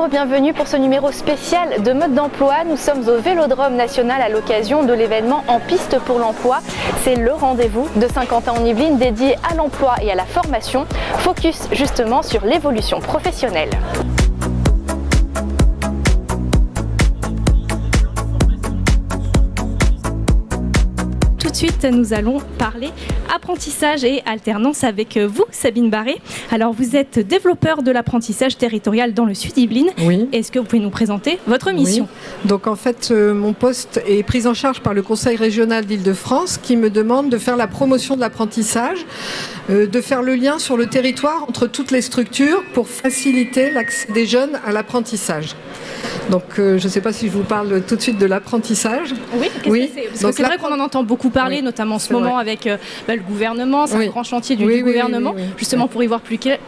Bonjour, bienvenue pour ce numéro spécial de Mode d'emploi. Nous sommes au Vélodrome national à l'occasion de l'événement En piste pour l'emploi. C'est le rendez-vous de Saint-Quentin-en-Yvelines dédié à l'emploi et à la formation, focus justement sur l'évolution professionnelle. Tout de suite, nous allons parler apprentissage et alternance avec vous, Sabine Barré. Alors, vous êtes développeur de l'apprentissage territorial dans le Sud-Yvelines. Oui. Est-ce que vous pouvez nous présenter votre mission ? Oui. Donc, en fait, mon poste est pris en charge par le Conseil régional d'Île-de-France qui me demande de faire la promotion de l'apprentissage, de faire le lien sur le territoire entre toutes les structures pour faciliter l'accès des jeunes à l'apprentissage. Donc, je ne sais pas si je vous parle tout de suite de l'apprentissage. Oui, qu'est-ce que c'est ? Parce que c'est vrai qu'on en entend beaucoup parler, notamment en ce moment avec le gouvernement. C'est un grand chantier du gouvernement. Justement, pour y voir plus clair,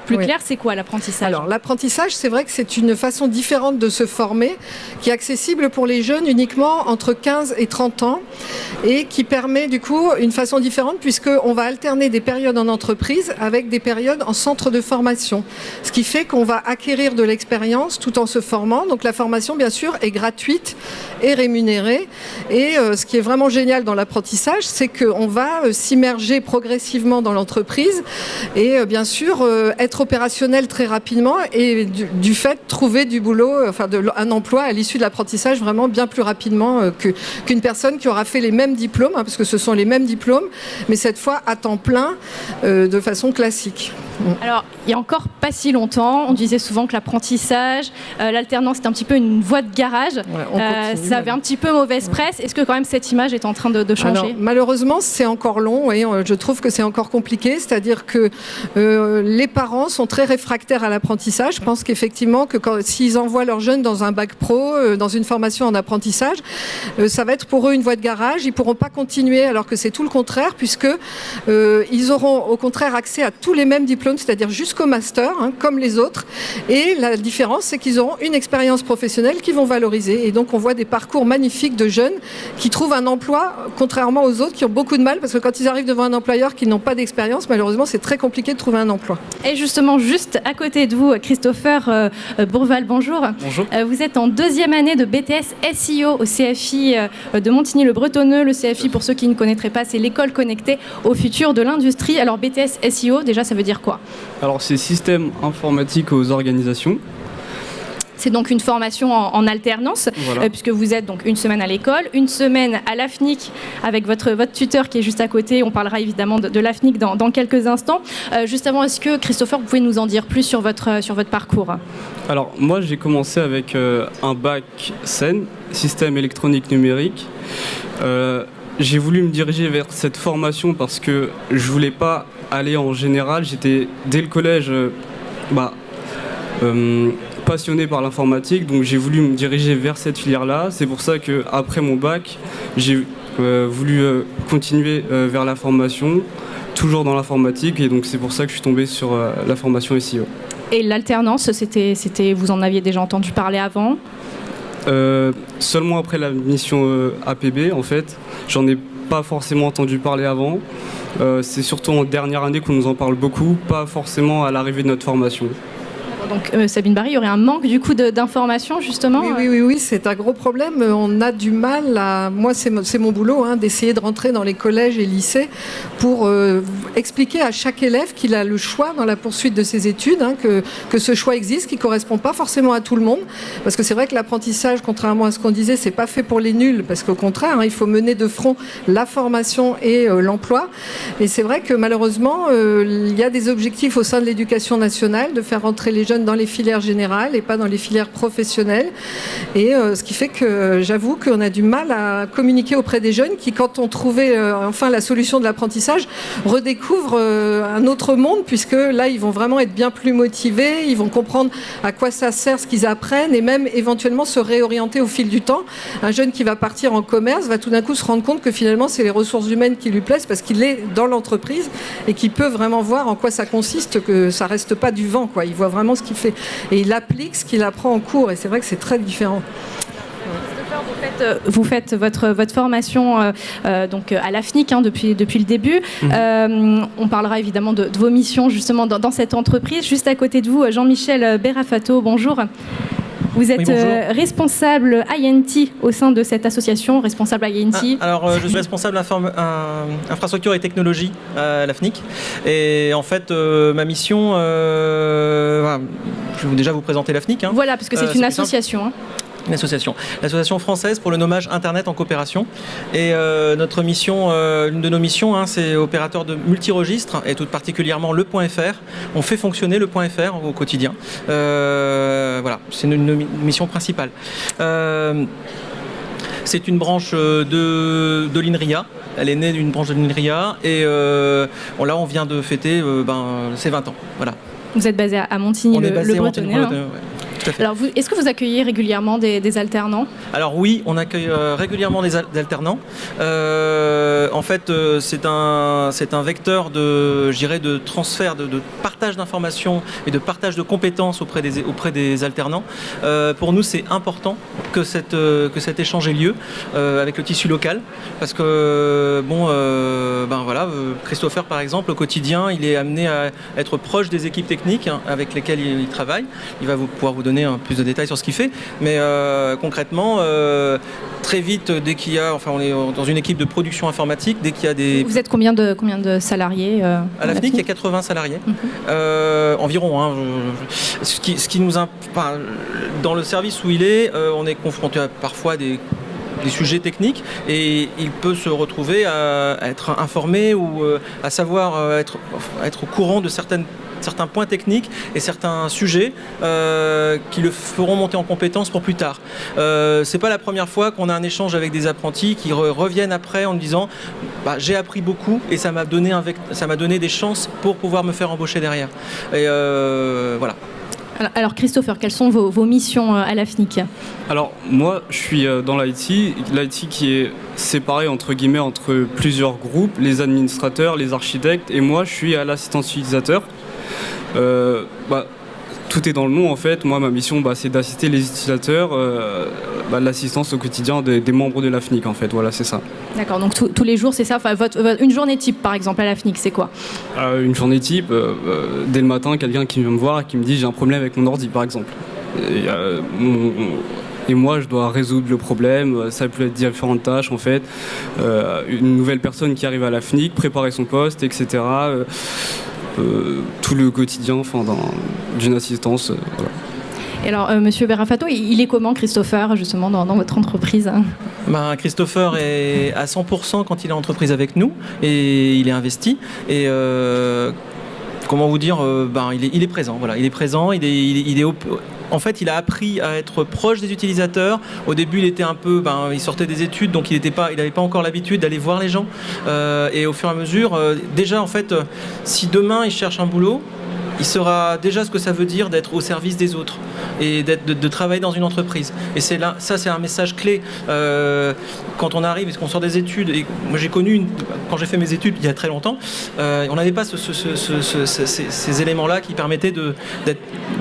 c'est quoi l'apprentissage ? Alors, l'apprentissage, c'est vrai que c'est une façon différente de se former, qui est accessible pour les jeunes uniquement entre 15 et 30 ans et qui permet du coup une façon différente puisqu'on va alterner des périodes en entreprise avec des périodes en centre de formation. Ce qui fait qu'on va acquérir de l'expérience tout en se formant. Donc, la formation, bien sûr, est gratuite et rémunérée. Et ce qui est vraiment génial dans l'apprentissage, c'est qu'on va s'immerger progressivement dans l'entreprise et bien sûr être opérationnel très rapidement et du fait trouver du boulot, un emploi à l'issue de l'apprentissage vraiment bien plus rapidement qu'une personne qui aura fait les mêmes diplômes, parce que ce sont les mêmes diplômes, mais cette fois à temps plein de façon classique. Alors, il y a encore pas si longtemps, on disait souvent que l'apprentissage, l'alternance, c'était un petit peu une voie de garage. Ça avait un petit peu mauvaise presse. Est-ce que quand même cette image est en train de changer ? Alors, malheureusement, c'est encore long. Oui, je trouve que c'est encore compliqué. C'est-à-dire que les parents sont très réfractaires à l'apprentissage. Je pense qu'effectivement, s'ils envoient leurs jeunes dans un bac pro, dans une formation en apprentissage, ça va être pour eux une voie de garage. Ils ne pourront pas continuer, alors que c'est tout le contraire, puisque ils auront au contraire accès à tous les mêmes diplômes, c'est-à-dire jusqu'au master, comme les autres. Et la différence, c'est qu'ils auront une expérience professionnelle qu'ils vont valoriser. Et donc, on voit des parcours magnifiques de jeunes qui trouvent un emploi, contrairement aux autres qui ont beaucoup de mal, parce que quand ils arrivent devant un employeur qui n'ont pas d'expérience, malheureusement, c'est très compliqué de trouver un emploi. Et justement, juste à côté de vous, Christopher Bourval, bonjour. Bonjour. Vous êtes en deuxième année de BTS SEO au CFI de Montigny-le-Bretonneux. Le CFI, pour ceux qui ne connaîtraient pas, c'est l'école connectée au futur de l'industrie. Alors, BTS SEO, déjà, ça veut dire quoi ? Alors, c'est système informatique aux organisations. C'est donc une formation en alternance, voilà. Puisque vous êtes donc une semaine à l'école, une semaine à l'AFNIC avec votre tuteur qui est juste à côté. On parlera évidemment de l'AFNIC dans quelques instants. Juste avant, est-ce que, Christopher, vous pouvez nous en dire plus sur votre parcours ? Alors, moi, j'ai commencé avec un bac SEN, système électronique numérique. J'ai voulu me diriger vers cette formation parce que je voulais pas aller en général. J'étais, dès le collège, passionné par l'informatique, donc j'ai voulu me diriger vers cette filière-là. C'est pour ça qu'après mon bac, j'ai voulu continuer vers la formation, toujours dans l'informatique, et donc c'est pour ça que je suis tombé sur la formation SEO. Et l'alternance, vous en aviez déjà entendu parler avant ? Seulement après la mission APB, en fait. J'en ai pas forcément entendu parler avant. C'est surtout en dernière année qu'on nous en parle beaucoup, pas forcément à l'arrivée de notre formation. Donc Sabine Barré, il y aurait un manque du coup d'informations justement. Oui, c'est un gros problème. On a du mal à... Moi, c'est mon boulot d'essayer de rentrer dans les collèges et lycées pour expliquer à chaque élève qu'il a le choix dans la poursuite de ses études, que ce choix existe, qui ne correspond pas forcément à tout le monde. Parce que c'est vrai que l'apprentissage, contrairement à ce qu'on disait, c'est pas fait pour les nuls, parce qu'au contraire, il faut mener de front la formation et l'emploi. Et c'est vrai que malheureusement, il y a des objectifs au sein de l'éducation nationale de faire rentrer les jeunes dans les filières générales et pas dans les filières professionnelles. Et ce qui fait que j'avoue qu'on a du mal à communiquer auprès des jeunes qui, quand on trouvait enfin la solution de l'apprentissage, redécouvrent un autre monde, puisque là, ils vont vraiment être bien plus motivés, ils vont comprendre à quoi ça sert ce qu'ils apprennent et même éventuellement se réorienter au fil du temps. Un jeune qui va partir en commerce va tout d'un coup se rendre compte que finalement, c'est les ressources humaines qui lui plaisent parce qu'il est dans l'entreprise et qu'il peut vraiment voir en quoi ça consiste, que ça reste pas du vent, quoi. Il voit vraiment ce qu'il fait et il applique ce qu'il apprend en cours, et c'est vrai que c'est très différent. Vous faites votre formation donc à l'AFNIC depuis le début. On parlera évidemment de vos missions justement dans cette entreprise. Juste à côté de vous, Jean-Michel Berafato, bonjour. Vous êtes responsable INT au sein de cette association, responsable INT. Alors, je suis responsable infrastructure et technologie à la FNIC. Et en fait, ma mission, je vais déjà vous présenter la FNIC. Voilà, parce que c'est une association. Une association. L'association française pour le nommage Internet en coopération. Et notre mission, l'une de nos missions, c'est opérateur de multiregistres et tout particulièrement le .fr. On fait fonctionner le .fr au quotidien. Voilà, c'est une mission principale. C'est une branche de l'INRIA. Elle est née d'une branche de l'INRIA et là on vient de fêter ses 20 ans. Voilà. Vous êtes basé à Montigny-le-Bretonnais. Alors, est-ce que vous accueillez régulièrement des alternants ? Alors oui, on accueille régulièrement des alternants. En fait, c'est un vecteur de transfert, de partage d'informations et de partage de compétences auprès des alternants. Pour nous, c'est important que cet échange ait lieu avec le tissu local, parce que Christopher, par exemple, au quotidien, il est amené à être proche des équipes techniques avec lesquelles il travaille. Il va pouvoir vous donner plus de détails sur ce qu'il fait, mais concrètement, très vite, dès qu'il y a, on est dans une équipe de production informatique, dès qu'il y a des... Vous êtes combien de salariés à la FNIC, il y a 80 salariés, environ. Ce qui nous dans le service où il est, on est confronté à parfois des sujets techniques et il peut se retrouver à être informé ou à savoir être au courant de certains points techniques et certains sujets qui le feront monter en compétence pour plus tard. C'est pas la première fois qu'on a un échange avec des apprentis qui reviennent après en me disant j'ai appris beaucoup et ça m'a donné des chances pour pouvoir me faire embaucher derrière. Et voilà. Alors Christopher, quelles sont vos missions à la FNIC ? Alors moi je suis dans l'IT qui est séparé entre guillemets entre plusieurs groupes, les administrateurs, les architectes, et moi je suis à l'assistance utilisateur. Tout est dans le nom en fait. Moi ma mission c'est d'assister les utilisateurs, l'assistance au quotidien des membres de la FNIC en fait. Voilà, c'est ça. D'accord, donc tous les jours c'est ça. Une journée type par exemple à la FNIC, c'est quoi ? Une journée type, dès le matin quelqu'un qui vient me voir et qui me dit j'ai un problème avec mon ordi par exemple. Et moi je dois résoudre le problème. Ça peut être différentes tâches en fait. Une nouvelle personne qui arrive à la FNIC, préparer son poste, etc. Tout le quotidien d'une assistance. Voilà. Et alors, Monsieur Berafato, il est comment Christopher, justement, dans votre entreprise ? Christopher est à 100% quand il est en entreprise avec nous et il est investi. Et comment vous dire, il est présent. Voilà, il est présent. En fait, il a appris à être proche des utilisateurs. Au début, il était un peu, il sortait des études, donc il n'avait pas encore l'habitude d'aller voir les gens. Et au fur et à mesure, déjà, en fait, si demain il cherche un boulot, il saura déjà ce que ça veut dire d'être au service des autres et de travailler dans une entreprise. Et c'est un message clé. Quand on arrive et qu'on sort des études, et moi j'ai connu, quand j'ai fait mes études il y a très longtemps, on n'avait pas ces éléments-là qui permettaient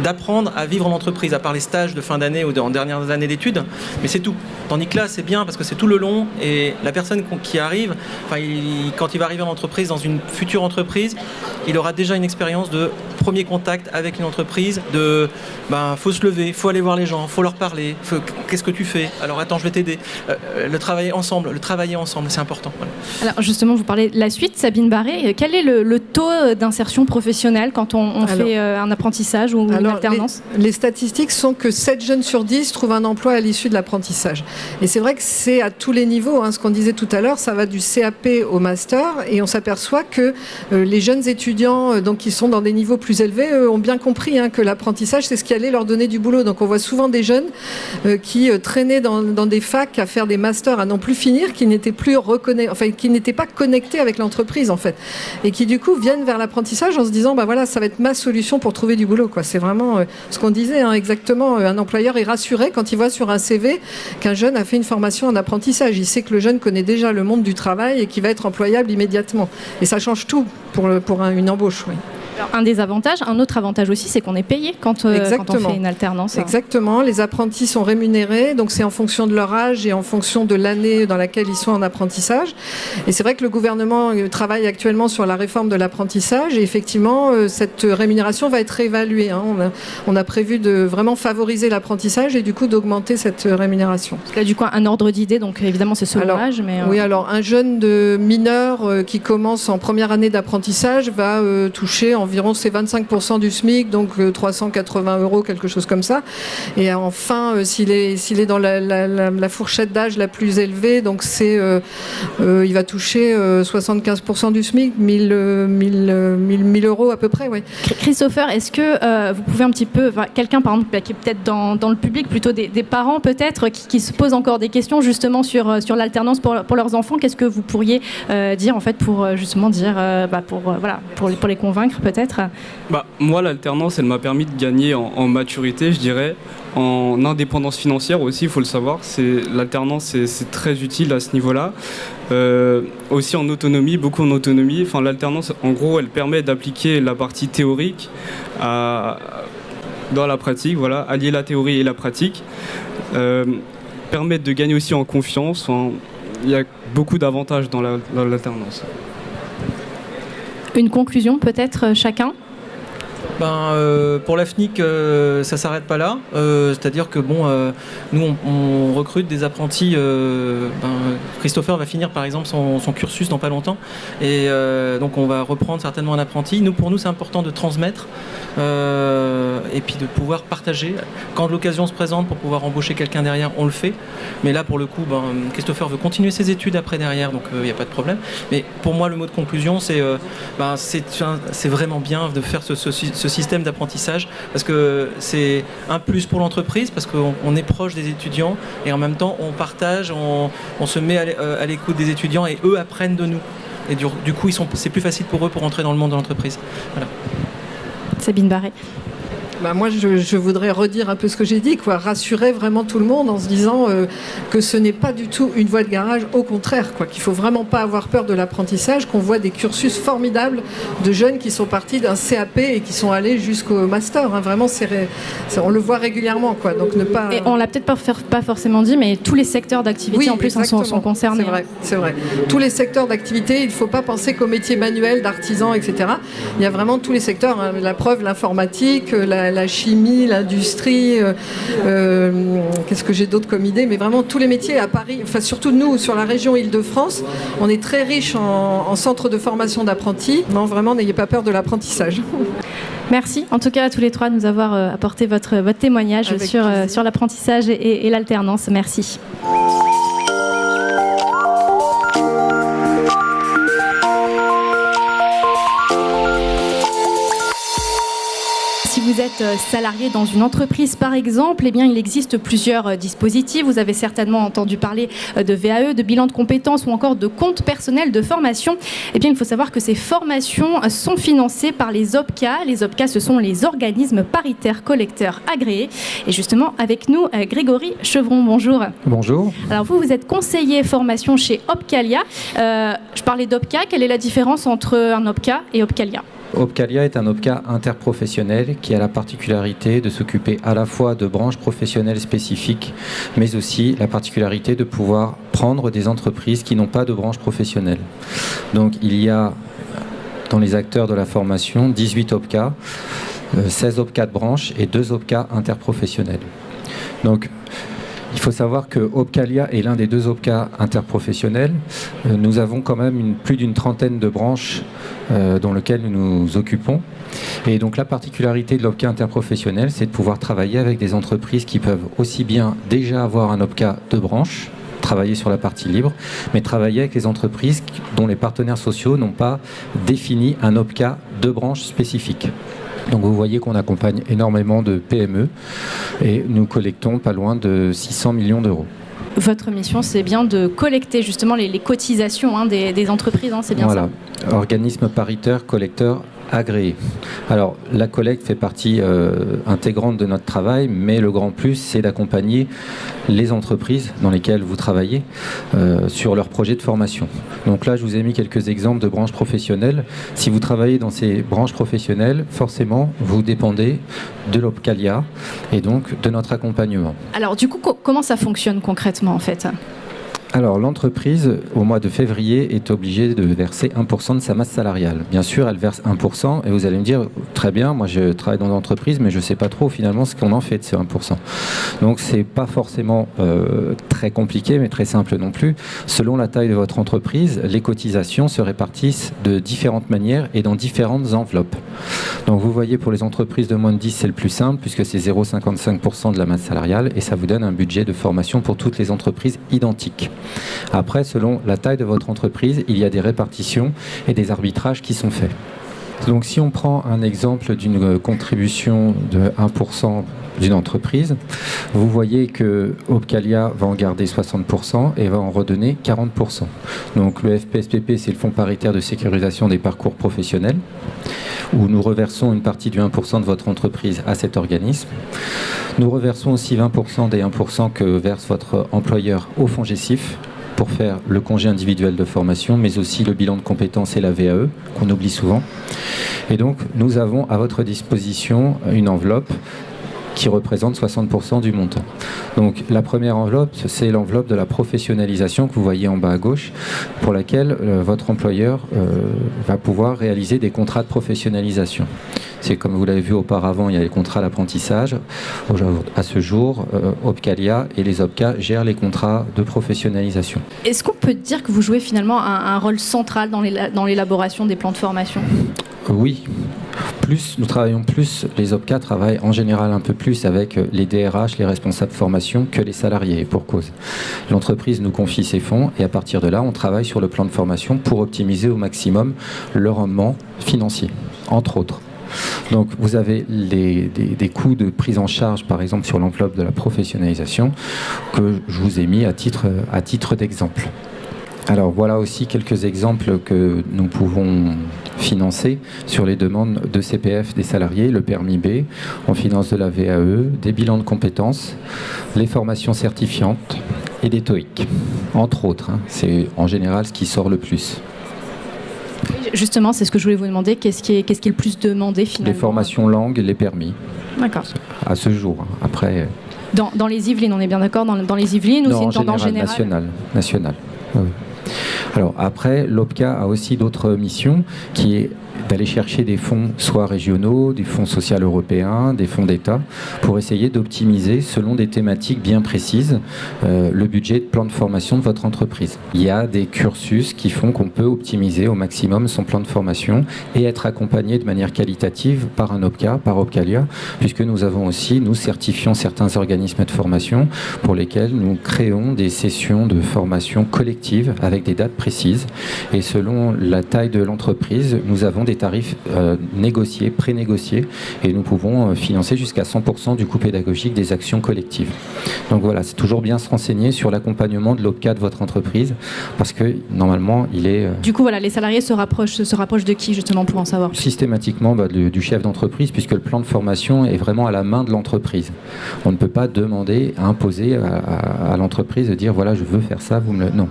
d'apprendre à vivre en entreprise, à part les stages de fin d'année ou en dernières années d'études, mais c'est tout. Tandis que là, c'est bien parce que c'est tout le long et la personne qui arrive, quand il va arriver en entreprise, dans une future entreprise, il aura déjà une expérience de premier contact avec une entreprise, faut se lever, faut aller voir les gens, faut leur parler, qu'est-ce que tu fais ? Alors attends, je vais t'aider. Le travailler ensemble, c'est important. Voilà. Alors justement, vous parlez de la suite, Sabine Barré. Quel est le taux d'insertion professionnelle quand on fait un apprentissage ou une alternance ? Les statistiques sont que 7 jeunes sur 10 trouvent un emploi à l'issue de l'apprentissage. Et c'est vrai que c'est à tous les niveaux. Ce qu'on disait tout à l'heure, ça va du CAP au master. Et on s'aperçoit que les jeunes étudiants qui sont dans des niveaux plus élevés ont bien compris que l'apprentissage, c'est ce qui allait leur donner du boulot. Donc on voit souvent des jeunes qui traînaient dans des facs à faire des masters à non plus finir, qui n'étaient pas connectés avec l'entreprise en fait, et qui du coup viennent vers l'apprentissage en se disant ça va être ma solution pour trouver du boulot, quoi. C'est vraiment ce qu'on disait exactement. Un employeur est rassuré quand il voit sur un CV qu'un jeune a fait une formation en apprentissage. Il sait que le jeune connaît déjà le monde du travail et qu'il va être employable immédiatement. Et ça change tout pour une embauche. Oui. Alors, un des avantages, un autre avantage aussi, c'est qu'on est payé quand on fait une alternance. Exactement, les apprentis sont rémunérés, donc c'est en fonction de leur âge et en fonction de l'année dans laquelle ils sont en apprentissage. Et c'est vrai que le gouvernement travaille actuellement sur la réforme de l'apprentissage et effectivement, cette rémunération va être réévaluée. On a prévu de vraiment favoriser l'apprentissage et du coup d'augmenter cette rémunération. Là, du coup, un ordre d'idée, donc évidemment c'est selon l'âge. Oui, alors un jeune de mineur qui commence en première année d'apprentissage va toucher environ c'est 25% du SMIC, donc 380 €, quelque chose comme ça. Et enfin, s'il est dans la fourchette d'âge la plus élevée, donc il va toucher 75% du SMIC, 1000 € à peu près. Ouais. Christopher, est-ce que vous pouvez un petit peu, quelqu'un par exemple qui est peut-être dans le public, plutôt des parents peut-être, qui se posent encore des questions justement sur l'alternance pour leurs enfants, qu'est-ce que vous pourriez dire en fait pour justement dire, pour les convaincre peut-être? Moi, l'alternance, elle m'a permis de gagner en maturité, je dirais, en indépendance financière aussi, il faut le savoir. L'alternance, c'est très utile à ce niveau-là. Aussi en autonomie, beaucoup en autonomie. Enfin, l'alternance, en gros, elle permet d'appliquer la partie théorique dans la pratique, voilà, allier la théorie et la pratique. Permet de gagner aussi en confiance. Enfin, il y a beaucoup d'avantages dans l'alternance. Une conclusion peut-être chacun? Pour l'AFNIC, ça s'arrête pas là. C'est-à-dire que nous on recrute des apprentis. Christopher va finir par exemple son cursus dans pas longtemps, et donc on va reprendre certainement un apprenti. Pour nous, c'est important de transmettre et puis de pouvoir partager. Quand l'occasion se présente pour pouvoir embaucher quelqu'un derrière, on le fait. Mais là, pour le coup, Christopher veut continuer ses études après derrière, donc il n'y a pas de problème. Mais pour moi, le mot de conclusion, c'est vraiment bien de faire ce système d'apprentissage, parce que c'est un plus pour l'entreprise, parce qu'on est proche des étudiants et en même temps on partage, on se met à l'écoute des étudiants et eux apprennent de nous. Et du coup, c'est plus facile pour eux pour entrer dans le monde de l'entreprise. Voilà. Sabine Barret. Moi, je voudrais redire un peu ce que j'ai dit, rassurer vraiment tout le monde en se disant que ce n'est pas du tout une voie de garage, au contraire, qu'il faut vraiment pas avoir peur de l'apprentissage, qu'on voit des cursus formidables de jeunes qui sont partis d'un CAP et qui sont allés jusqu'au master. Vraiment, on le voit régulièrement, donc ne pas. Et on l'a peut-être pas forcément dit, mais tous les secteurs d'activité en plus sont concernés. C'est vrai. Tous les secteurs d'activité, il ne faut pas penser qu'aux métiers manuels, d'artisans, etc. Il y a vraiment tous les secteurs. La preuve, l'informatique, la chimie, l'industrie, qu'est-ce que j'ai d'autre comme idée, mais vraiment tous les métiers à Paris, enfin surtout nous sur la région Île-de-France, on est très riche en centres de formation d'apprentis. Non, vraiment, n'ayez pas peur de l'apprentissage. Merci en tout cas à tous les trois de nous avoir apporté votre témoignage sur l'apprentissage et l'alternance. Merci. Si vous êtes salarié dans une entreprise, par exemple, il existe plusieurs dispositifs. Vous avez certainement entendu parler de VAE, de bilan de compétences ou encore de compte personnel de formation. Il faut savoir que ces formations sont financées par les OPCA. Les OPCA, ce sont les organismes paritaires collecteurs agréés. Et justement, avec nous, Grégory Chevron, bonjour. Bonjour. Alors vous êtes conseiller formation chez Opcalia. Je parlais d'OPCA. Quelle est la différence entre un OPCA et Opcalia ? Opcalia est un OPCA interprofessionnel qui a la particularité de s'occuper à la fois de branches professionnelles spécifiques, mais aussi la particularité de pouvoir prendre des entreprises qui n'ont pas de branche professionnelle. Donc il y a dans les acteurs de la formation 18 OPCA, 16 OPCA de branche et 2 OPCA interprofessionnels. Donc il faut savoir que Opcalia est l'un des 2 OPCA interprofessionnels. Nous avons quand même plus d'une trentaine de branches dans lesquelles nous nous occupons. Et donc la particularité de l'OPCA interprofessionnel, c'est de pouvoir travailler avec des entreprises qui peuvent aussi bien déjà avoir un OPCA de branche, travailler sur la partie libre, mais travailler avec les entreprises dont les partenaires sociaux n'ont pas défini un OPCA de branche spécifique. Donc vous voyez qu'on accompagne énormément de PME et nous collectons pas loin de 600 millions d'euros. Votre mission, c'est bien de collecter justement les cotisations des entreprises, c'est bien ça ? Organisme paritaire collecteur agréés. Alors, la collecte fait partie intégrante de notre travail, mais le grand plus, c'est d'accompagner les entreprises dans lesquelles vous travaillez sur leurs projets de formation. Donc là, je vous ai mis quelques exemples de branches professionnelles. Si vous travaillez dans ces branches professionnelles, forcément, vous dépendez de l'Opcalia et donc de notre accompagnement. Alors, du coup, comment ça fonctionne concrètement, en fait ? Alors, l'entreprise, au mois de février, est obligée de verser 1% de sa masse salariale. Bien sûr, elle verse 1%, et vous allez me dire, très bien, moi je travaille dans l'entreprise, mais je ne sais pas trop finalement ce qu'on en fait de ces 1%. Donc, ce n'est pas forcément très compliqué, mais très simple non plus. Selon la taille de votre entreprise, les cotisations se répartissent de différentes manières et dans différentes enveloppes. Donc, vous voyez, pour les entreprises de moins de 10, c'est le plus simple, puisque c'est 0,55% de la masse salariale, et ça vous donne un budget de formation pour toutes les entreprises identiques. Après, selon la taille de votre entreprise, il y a des répartitions et des arbitrages qui sont faits. Donc si on prend un exemple d'une contribution de 1% d'une entreprise, vous voyez que Opcalia va en garder 60% et va en redonner 40%. Donc le FPSPP, c'est le Fonds paritaire de sécurisation des parcours professionnels, où nous reversons une partie du 1% de votre entreprise à cet organisme. Nous reversons aussi 20% des 1% que verse votre employeur au fonds GESIF pour faire le congé individuel de formation, mais aussi le bilan de compétences et la VAE, qu'on oublie souvent. Et donc, nous avons à votre disposition une enveloppe qui représente 60% du montant. Donc la première enveloppe, c'est l'enveloppe de la professionnalisation que vous voyez en bas à gauche, pour laquelle votre employeur va pouvoir réaliser des contrats de professionnalisation. C'est comme vous l'avez vu auparavant, il y a les contrats d'apprentissage. À ce jour, Opcalia et les OPCA gèrent les contrats de professionnalisation. Est-ce qu'on peut dire que vous jouez finalement un rôle central dans l'élaboration des plans de formation ? Oui. Nous travaillons plus, les OPCA travaillent en général un peu plus avec les DRH, les responsables de formation, que les salariés, et pour cause. L'entreprise nous confie ses fonds et à partir de là, on travaille sur le plan de formation pour optimiser au maximum le rendement financier, entre autres. Donc vous avez des coûts de prise en charge, par exemple sur l'enveloppe de la professionnalisation, que je vous ai mis à titre d'exemple. Alors voilà aussi quelques exemples que nous pouvons financer sur les demandes de CPF des salariés, le permis B, on finance de la VAE, des bilans de compétences, les formations certifiantes et des TOEIC, entre autres. C'est en général ce qui sort le plus. Justement, c'est ce que je voulais vous demander, qu'est-ce qui est le plus demandé finalement ? Les formations langues, les permis. D'accord. À ce jour, après... Dans les Yvelines, on est bien d'accord ? Dans les Yvelines, ou c'est une tendance générale ? Nationale. Oui. Alors après, l'OPCA a aussi d'autres missions qui est d'aller chercher des fonds soit régionaux, des fonds sociaux européens, des fonds d'État, pour essayer d'optimiser selon des thématiques bien précises le budget de plan de formation de votre entreprise. Il y a des cursus qui font qu'on peut optimiser au maximum son plan de formation et être accompagné de manière qualitative par un OPCA, par Opcalia, puisque nous certifions certains organismes de formation pour lesquels nous créons des sessions de formation collective avec des dates précises. Et selon la taille de l'entreprise, nous avons des tarifs négociés, pré-négociés, et nous pouvons financer jusqu'à 100% du coût pédagogique des actions collectives. Donc voilà, c'est toujours bien se renseigner sur l'accompagnement de l'OPCA de votre entreprise, parce que normalement, il est... Du coup, voilà, les salariés se rapprochent de qui, justement, pour en savoir plus ? Systématiquement du chef d'entreprise, puisque le plan de formation est vraiment à la main de l'entreprise. On ne peut pas demander, imposer à l'entreprise de dire, voilà, je veux faire ça, Non.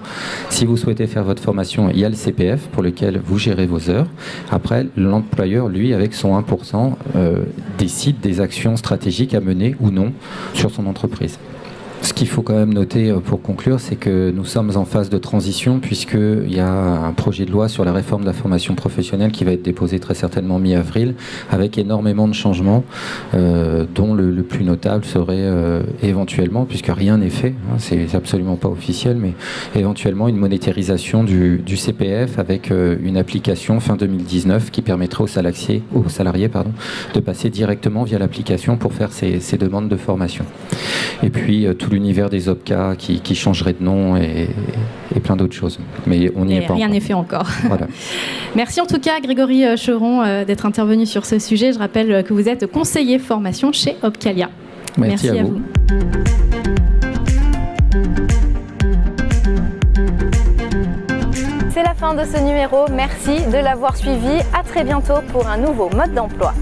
Si vous souhaitez faire votre formation, il y a le CPF pour lequel vous gérez vos heures. Après, l'employeur, lui, avec son 1%, décide des actions stratégiques à mener ou non sur son entreprise. Ce qu'il faut quand même noter pour conclure, c'est que nous sommes en phase de transition puisqu'il y a un projet de loi sur la réforme de la formation professionnelle qui va être déposé très certainement mi-avril avec énormément de changements dont le plus notable serait éventuellement, puisque rien n'est fait, c'est absolument pas officiel, mais éventuellement une monétarisation du CPF avec une application fin 2019 qui permettrait aux salariés de passer directement via l'application pour faire ces demandes de formation. Et puis tout l'univers des OPCA qui changerait de nom et plein d'autres choses. Mais on n'y est pas. Rien n'est fait encore. Voilà. Merci en tout cas, Grégory Cheron, d'être intervenu sur ce sujet. Je rappelle que vous êtes conseiller formation chez Opcalia. Merci à vous. C'est la fin fin de ce numéro. Merci de l'avoir suivi. À très bientôt pour un nouveau mode d'emploi.